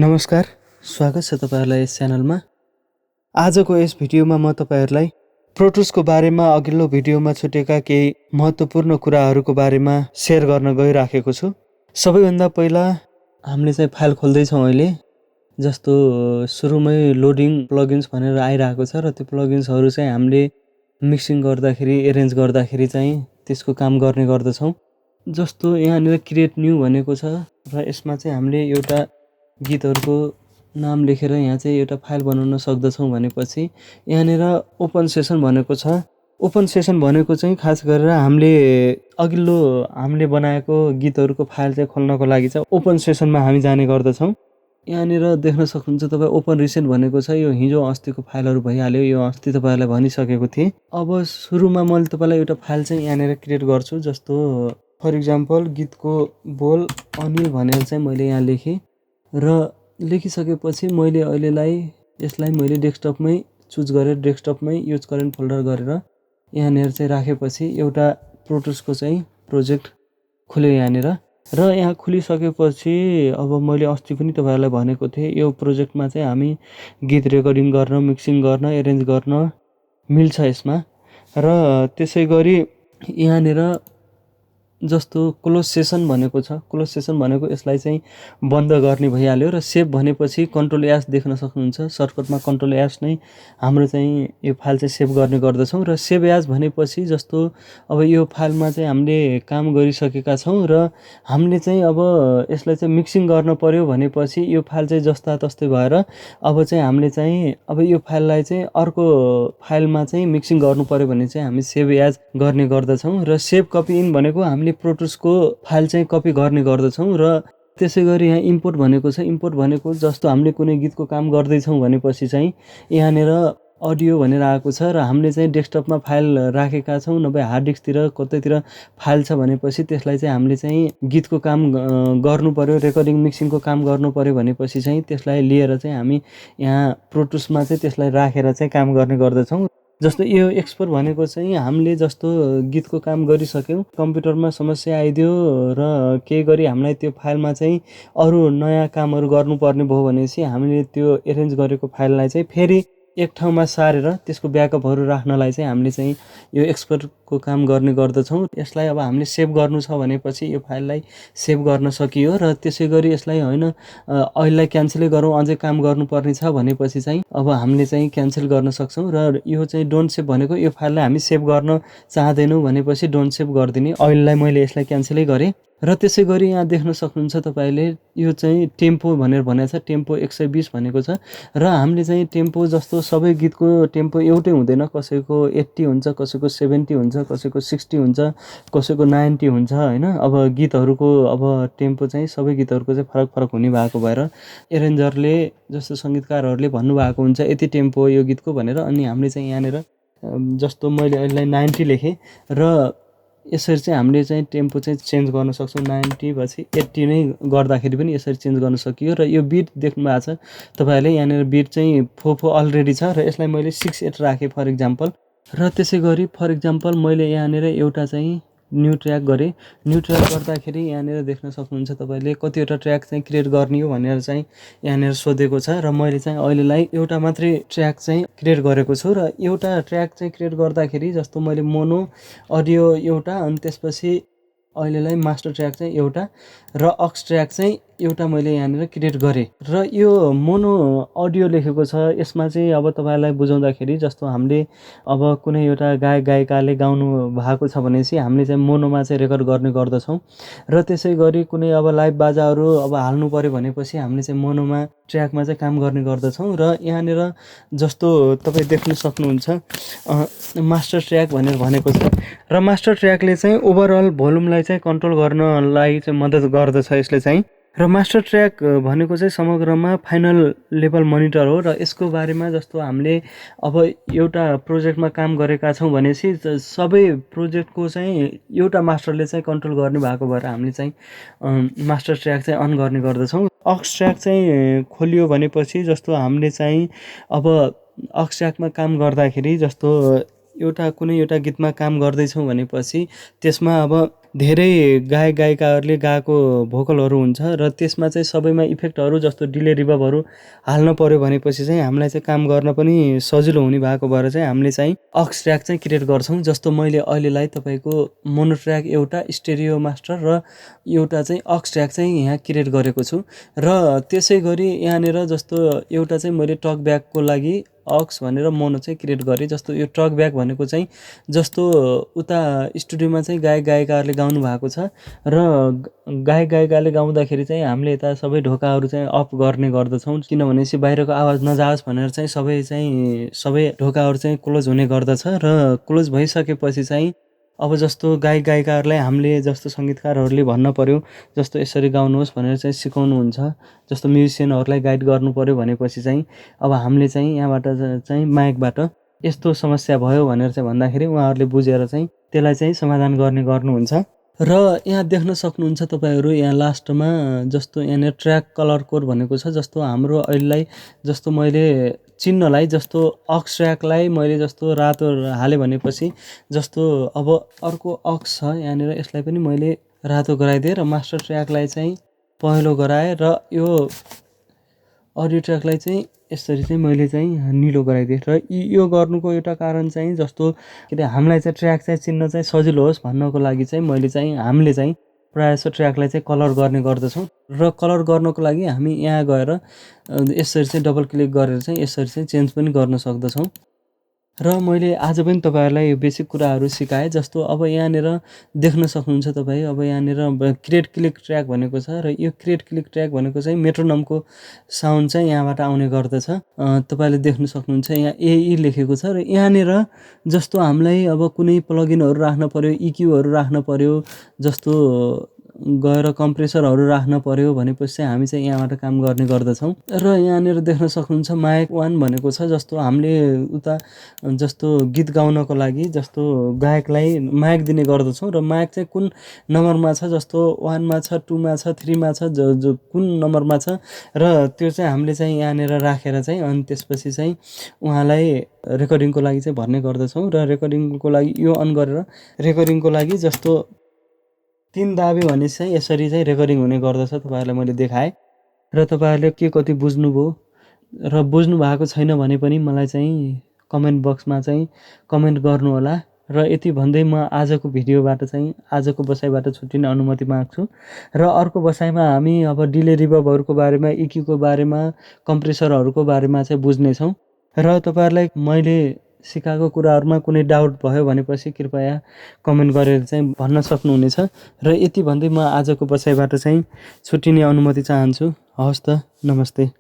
नमस्कार, स्वागत छ तपाईहरुलाई यस च्यानलमा। आजको यस भिडियोमा म तपाईहरुलाई प्रोटुसको बारेमा अघिल्लो भिडियोमा छुटेका केही महत्त्वपूर्ण कुराहरूको बारेमा शेयर गर्न गइराखेको छु। सबैभन्दा पहिला हामीले चाहिँ फाइल खोल्दै छौं अहिले। जस्तो सुरुमै लोडिङ प्लगइन्स भनेर आइराको छ र त्यो प्लगइन्सहरू चाहिँ हामीले मिक्सिङ गर्दाखेरि एरेन्ज गर्दाखेरि चाहिँ त्यसको काम गर्ने गर्दछौं। जस्तो यहाँनिर क्रिएट न्यू भनेको छ र यसमा चाहिँ हामीले एउटा गीतहरुको नाम लेखेर यहाँ चाहिँ एउटा फाइल बनाउन सक्दछौं भनेपछि यहाँनिर ओपन सेसन भनेको छ। ओपन सेसन भनेको चाहिँ खास गरेर हामीले बनाएको गीतहरुको फाइल चाहिँ खोल्नको लागि चाहिँ ओपन सेसनमा हामी जाने गर्दछौं। यहाँनिर देख्न सक्नुहुन्छ तपाई ओपन रिसेन्ट भनेको छ। यो हिजो अस्तिको फाइलहरु भइहाल्यो। यो अस्ति तपाईहरुलाई भनिसकेको थिए। अब सुरुमा मैले तपाईलाई एउटा फाइल चाहिँ यहाँनिर क्रिएट गर्छु। जस्तो फर एक्जाम्पल गीतको बोल अनिल भनेर चाहिँ मैले यहाँ लेखे र लेखिसकेपछि मैले यसलाई मैले डेस्कटपमै चुज गरेर डेस्कटपमै युज करेन्ट फोल्डर गरेर यहाँनिर चाहिँ राखेपछि एउटा प्रोटुसको चाहिँ प्रोजेक्ट खुल्यो यहाँनिर। र यहाँ खुलिसकेपछि अब मैले अस्ति पनि तपाईहरुलाई भनेको थिए यो प्रोजेक्टमा चाहिँ हामी गीत रेकर्डिङ गर्न, मिक्सिङ गर्न, एरेन्ज गर्न मिल्छ यसमा। र त्यसैगरी यहाँनिर जस्तो क्लोज सेसन भनेको छ। क्लोज सेसन भनेको यसलाई चाहिँ बन्द गर्ने भइहाल्यो र सेभ भनेपछि कन्ट्रोल एस देख्न सक्नुहुन्छ। सर्टकटमा कन्ट्रोल एस नै हाम्रो चाहिँ यो फाइल चाहिँ सेभ गर्ने गर्दछौं। र सेभ एज भनेपछि जस्तो अब यो फाइलमा चाहिँ हामीले काम गरिसकेका छौं र हामीले चाहिँ अब यसलाई चाहिँ मिक्सिङ गर्न पर्यो भनेपछि यो फाइल चाहिँ जस्ता तस्तै भएर अब चाहिँ हामीले चाहिँ अब यो फाइललाई चाहिँ अर्को फाइलमा चाहिँ मिक्सिङ गर्नु पर्यो भने चाहिँ हामी सेभ एज गर्ने गर्दछौं। र सेभ कपी इन भनेको हामीले प्रोटुसको फाइल चाहिँ कपी गर्ने गर्दछौं। र त्यसैगरी यहाँ इम्पोर्ट भनेको छ। इम्पोर्ट भनेको जस्तो हामीले कुनै गीतको काम गर्दै छौं भनेपछि चाहिँ यहाँनिर अडियो भनेर आएको छ र हामीले चाहिँ डेस्कटपमा फाइल राखेका छौं नभए हार्ड डिस्कतिर कतैतिर फाइल छ भनेपछि त्यसलाई चाहिँ हामीले चाहिँ गीतको काम गर्नु पर्यो, रेकर्डिङ मिक्सिङको काम गर्नु पर्यो भनेपछि चाहिँ त्यसलाई लिएर चाहिँ हामी यहाँ प्रोटुसमा चाहिँ त्यसलाई राखेर चाहिँ काम गर्ने गर्दछौं। जस्तो यो एक्सपोर्ट भनेको चाहिँ हामीले जस्तो गीतको काम गरिसक्यौं, कम्प्युटरमा समस्या आइदियो र केही गरी हामीलाई त्यो फाइलमा चाहिँ अरु नयाँ कामहरु गर्नुपर्ने भयो भनेपछि हामीले त्यो एरेन्ज गरेको फाइललाई चाहिँ फेरि एक ठाउँमा सारेर त्यसको ब्याकअपहरु राख्नलाई चाहिँ हामीले चाहिँ यो एक्सपोर्टको काम गर्ने गर्दछौं। यसलाई अब हामीले सेभ गर्नु छ भनेपछि यो फाइललाई सेभ गर्न सकियो र त्यसैगरी यसलाई हैन अहिलेलाई क्यान्सलै गरौँ अझै काम गर्नुपर्ने छ भनेपछि चाहिँ अब हामीले चाहिँ क्यान्सल गर्न सक्छौं। र यो चाहिँ डोन्ट सेभ भनेको यो फाइललाई हामी सेभ गर्न चाहदैनौं भनेपछि डोन्ट सेभ गर्दिने। अहिलेलाई मैले यसलाई क्यान्सलै गरे। र त्यसैगरी यहाँ देख्न सक्नुहुन्छ तपाईले यो चाहिँ टेम्पो भनेर भनेको छ। टेम्पो 120 भनेको छ र हामीले चाहिँ टेम्पो जस्तो सबै गीतको टेम्पो एउटै हुँदैन। कसैको 80 हुन्छ, कसैको 70 हुन्छ, कसैको 60 हुन्छ, कसैको 90 हुन्छ हैन। अब गीतहरुको अब टेम्पो चाहिँ सबै गीतहरुको चाहिँ फरक फरक हुने भएको भएर एरेन्जरले जस्तो संगीतकारहरुले भन्नु भएको हुन्छ यति टेम्पो यो गीतको भनेर। अनि हामीले चाहिँ यहाँनिर जस्तो मैले अहिले 90 लेखे र यसरी चाहिँ हामीले चाहिँ टेम्पो चाहिँ चेन्ज गर्न सक्छौं। 90 पछि 80 नै गर्दाखेरि पनि यसरी चेन्ज गर्न सकियो। र यो बिट देख्नु भएको छ तपाईहरुले यहाँनिर बिट चाहिँ 4/4 अलरेडी छ र यसलाई मैले 6/8 राखे फर एक्जाम्पल। र त्यसैगरी फर एक्जाम्पल मैले यहाँनिर एउटा चाहिँ न्यू ट्र्याक गरे। न्यू ट्र्याक गर्दाखेरि यहाँनिर देख्न सक्नुहुन्छ तपाईले कतिवटा ट्र्याक चाहिँ क्रिएट गर्ने हो भनेर चाहिँ यहाँनिर सोधेको छ र मैले चाहिँ अहिलेलाई एउटा मात्रै ट्र्याक चाहिँ क्रिएट गरेको छु। र एउटा ट्र्याक चाहिँ क्रिएट गर्दाखेरि जस्तो मैले मोनो अडियो एउटा अनि त्यसपछि अहिलेलाई मास्टर ट्र्याक चाहिँ एउटा र अक्स ट्र्याक चाहिँ एउटा मैले यहाँनिर क्रिएट गरे। र यो मोनो अडियो लेखेको छ। यसमा चाहिँ अब तपाईलाई बुझाउँदाखेरि जस्तो हामीले अब कुनै एउटा गायक गायिकाले गाउनु भएको छ भनेपछि हामीले चाहिँ मोनोमा चाहिँ रेकर्ड गर्ने गर्दछौं। र त्यसैगरी कुनै अब लाइभ बाजाहरु अब हाल्नु पर्यो भनेपछि हामीले चाहिँ मोनोमा ट्र्याकमा चाहिँ काम गर्ने गर्दछौं। र यहाँनिर जस्तो तपाई देख्न सक्नुहुन्छ मास्टर ट्र्याक भनेर भनेको छ र मास्टर ट्र्याकले चाहिँ ओभरअल भोल्युमलाई चाहिँ कन्ट्रोल गर्नलाई चाहिँ मद्दत गर्दछ यसले चाहिँ। र मास्टर ट्र्याक भनेको चाहिँ समग्रमा फाइनल लेभल मोनिटर हो। र यसको बारेमा जस्तो हामीले अब एउटा प्रोजेक्टमा काम गरेका छौं भनेपछि सबै प्रोजेक्टको चाहिँ एउटा मास्टरले चाहिँ कन्ट्रोल गर्ने भएको भएर हामीले चाहिँ मास्टर ट्र्याक चाहिँ अन गर्ने गर्दछौं। अक्स ट्र्याक चाहिँ खोलियो भनेपछि जस्तो हामीले चाहिँ अब अक्स ट्र्याकमा काम गर्दाखेरि जस्तो कुनै एउटा गीतमा काम गर्दै छौं भनेपछि त्यसमा अब धेरै गायक गायिकाहरूले गाएको भोकलहरू हुन्छ र त्यसमा चाहिँ सबैमा इफेक्टहरू जस्तो डिले रिभर्बहरू हाल्न पर्यो भनेपछि चाहिँ हामीलाई चाहिँ काम गर्न पनि सजिलो हुने भएको भएर चाहिँ हामीले चाहिँ अक्स ट्र्याक चाहिँ क्रिएट गर्छौँ। जस्तो मैले अहिलेलाई तपाईँको मोनो ट्र्याक एउटा, स्टेरियो मास्टर र एउटा चाहिँ अक्स ट्र्याक चाहिँ यहाँ क्रिएट गरेको छु। र त्यसै गरी यहाँनिर जस्तो एउटा चाहिँ मैले टक ब्याकको लागि अक्स भनेर मोनो चाहिँ क्रिएट गरेँ। जस्तो यो टक ब्याक भनेको चाहिँ जस्तो उता स्टुडियोमा चाहिँ गायक गायिकाहरूले गाउनु भएको छ र गायक गायिकाले गाउँदाखेरि चाहिँ हामीले यता सबै ढोकाहरू चाहिँ अफ गर्ने गर्दछौँ, किनभने चाहिँ बाहिरको आवाज नजाओस् भनेर चाहिँ सबै ढोकाहरू चाहिँ क्लोज हुने गर्दछ। र क्लोज भइसकेपछि चाहिँ अब जस्तो गायक गायिकाहरूलाई हामीले जस्तो सङ्गीतकारहरूले भन्न पर्यो जस्तो यसरी गाउनुहोस् भनेर चाहिँ सिकाउनुहुन्छ, जस्तो म्युजिसियनहरूलाई गाइड गर्नु पर्यो भनेपछि चाहिँ अब हामीले चाहिँ यहाँबाट चाहिँ माइकबाट यस्तो समस्या भयो भनेर चाहिँ भन्दाखेरि उहाँहरूले बुझेर चाहिँ त्यसलाई चाहिँ समाधान गर्नुहुन्छ। र यहाँ देख्न सक्नुहुन्छ तपाईँहरू यहाँ लास्टमा जस्तो यहाँनिर ट्र्याक कलर कोड भनेको छ। जस्तो हाम्रो अहिलेलाई जस्तो मैले चिन्हलाई जस्तो अक्स ट्र्याकलाई मैले जस्तो रातो हालेँ भनेपछि जस्तो अब अर्को अक्स छ यहाँनिर, यसलाई पनि मैले रातो गराइदिएँ र मास्टर ट्र्याकलाई चाहिँ पहेँलो गराएँ र यो अडियो ट्र्याकलाई चाहिँ यसरी चाहिँ मैले चाहिँ निलो गराइदिएँ। र यो गर्नुको एउटा कारण चाहिँ जस्तो के अरे हामीलाई चाहिँ ट्र्याक चाहिँ चिन्न चाहिँ सजिलो होस् भन्नको लागि चाहिँ हामीले चाहिँ प्रायः जस्तो ट्र्याकलाई चाहिँ कलर गर्ने गर्दछौँ। र कलर गर्नको लागि हामी यहाँ गएर यसरी चाहिँ डबल क्लिक गरेर चाहिँ यसरी चाहिँ चेन्ज पनि गर्न सक्दछौँ। र मैले आज पनि तपाईँहरूलाई यो बेसिक कुराहरू सिकाएँ। जस्तो अब यहाँनिर देख्न सक्नुहुन्छ तपाईँ, अब यहाँनिर क्रिएट क्लिक ट्र्याक भनेको छ र यो क्रिएट क्लिक ट्र्याक भनेको चाहिँ मेट्रोनमको साउन्ड चाहिँ यहाँबाट आउने गर्दछ। तपाईँले देख्न सक्नुहुन्छ यहाँ एई लेखेको छ र यहाँनिर जस्तो हामीलाई अब कुनै प्लगइनहरू राख्न पर्यो, इक्यूहरू राख्न पर्यो, जस्तो गएर कम्प्रेसरहरू राख्न पर्यो भनेपछि चाहिँ हामी चाहिँ यहाँबाट काम गर्ने गर्दछौँ। र यहाँनिर देख्न सक्नुहुन्छ माइक 1 भनेको छ। जस्तो हामीले उता जस्तो गीत गाउनको लागि जस्तो गायकलाई माइक दिने गर्दछौँ र माइक चाहिँ कुन नम्बरमा छ, जस्तो 1 मा छ, 2 मा छ, 3 मा छ, जो कुन नम्बरमा छ र त्यो चाहिँ हामीले चाहिँ यहाँनिर राखेर चाहिँ अनि त्यसपछि चाहिँ उहाँलाई रेकर्डिङको लागि चाहिँ भर्ने गर्दछौँ। र रेकर्डिङको लागि यो अन गरेर रेकर्डिङको लागि जस्तो 3 दाबे भने चाहिँ यसरी चाहिँ रेकर्डिङ हुने गर्दछ। तपाईँहरूलाई मैले देखाएँ र तपाईँहरूले के कति बुझ्नुभयो र बुझ्नु भएको छैन भने पनि मलाई चाहिँ कमेन्ट बक्समा चाहिँ कमेन्ट गर्नुहोला। र यति भन्दै म आजको भिडियोबाट चाहिँ आजको बसाइबाट छुट्टिने अनुमति माग्छु। र अर्को बसाइमा हामी अब डिले रिभर्बहरूको बारेमा, इक्यूको बारेमा, कम्प्रेसरहरूको बारेमा चाहिँ बुझ्नेछौँ। र तपाईँहरूलाई मैले सिकाएको कुराहरूमा कुनै डाउट भयो भनेपछि कृपया कमेन्ट गरेर चाहिँ भन्न सक्नुहुनेछ। र यति भन्दै म आजको बसाइबाट चाहिँ छुट्टिने अनुमति चाहन्छु। हवस् त, नमस्ते।